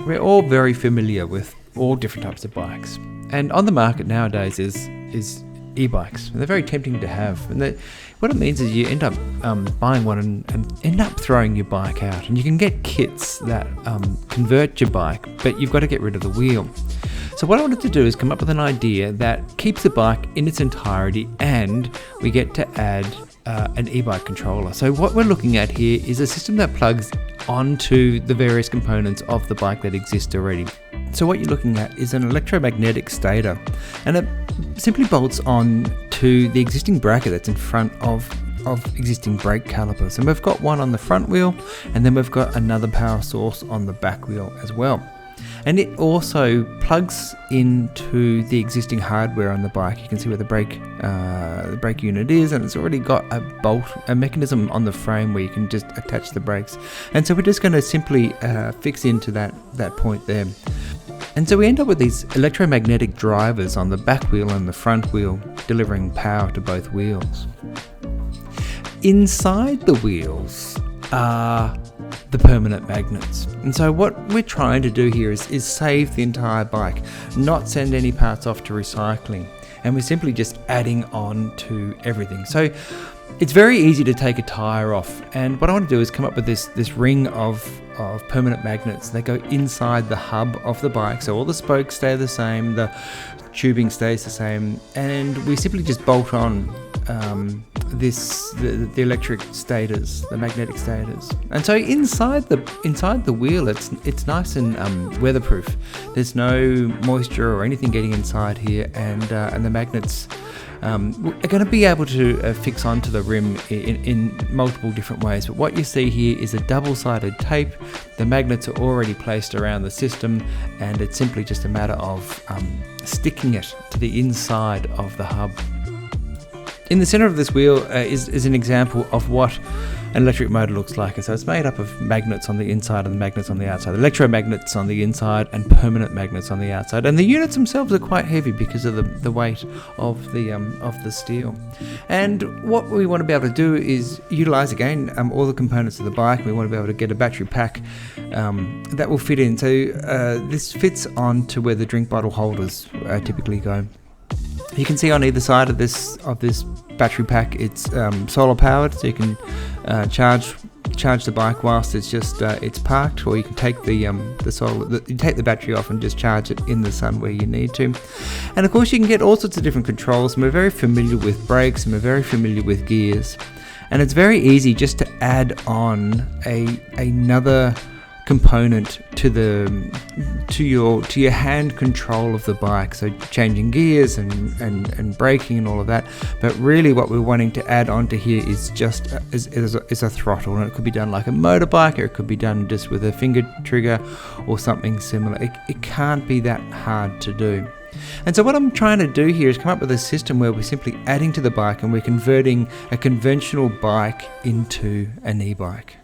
We're all very familiar with all different types of bikes, and on the market nowadays is e-bikes. And they're very tempting to have, and what it means is you end up buying one and end up throwing your bike out. And you can get kits that convert your bike, but you've got to get rid of the wheel. So what I wanted to do is come up with an idea that keeps the bike in its entirety, and we get to add an e-bike controller. So what we're looking at here is a system that plugs onto the various components of the bike that exist already. So what you're looking at is an electromagnetic stator, and it simply bolts on to the existing bracket that's in front of existing brake calipers. And we've got one on the front wheel, and then we've got another power source on the back wheel as well. And it also plugs into the existing hardware on the bike. You can see where the brake unit is, and it's already got a mechanism on the frame where you can just attach the brakes. And so we're just going to simply fix into that point there. And so we end up with these electromagnetic drivers on the back wheel and the front wheel, delivering power to both wheels. Inside the wheels are the permanent magnets. And so what we're trying to do here is save the entire bike, not send any parts off to recycling. And we're simply just adding on to everything. So it's very easy to take a tire off. And what I want to do is come up with this ring of permanent magnets. They go inside the hub of the bike. So all the spokes stay the same, the tubing stays the same, and we simply just bolt on the electric stators, the magnetic stators. And so inside the wheel, it's nice and weatherproof. There's no moisture or anything getting inside here, and the magnets are going to be able to fix onto the rim in multiple different ways. But what you see here is a double-sided tape. The magnets are already placed around the system, and it's simply just a matter of sticking it to the inside of the hub. In the center of this wheel is an example of what an electric motor looks like. So it's made up of magnets on the inside and magnets on the outside, electromagnets on the inside and permanent magnets on the outside. And the units themselves are quite heavy because of the weight of the steel. And what we want to be able to do is utilize again all the components of the bike. We want to be able to get a battery pack that will fit in. So this fits onto where the drink bottle holders typically go. You can see on either side of this battery pack, it's solar powered, so you can charge the bike whilst it's parked, or you can take you take the battery off and just charge it in the sun where you need to. And of course, you can get all sorts of different controls. And we're very familiar with brakes, and we're very familiar with gears, and it's very easy just to add on another component to your hand control of the bike, so changing gears and braking and all of that. But really what we're wanting to add onto here is just is a throttle, and it could be done like a motorbike, or it could be done just with a finger trigger or something similar. It can't be that hard to do. And so what I'm trying to do here is come up with a system where we're simply adding to the bike, and we're converting a conventional bike into an e-bike.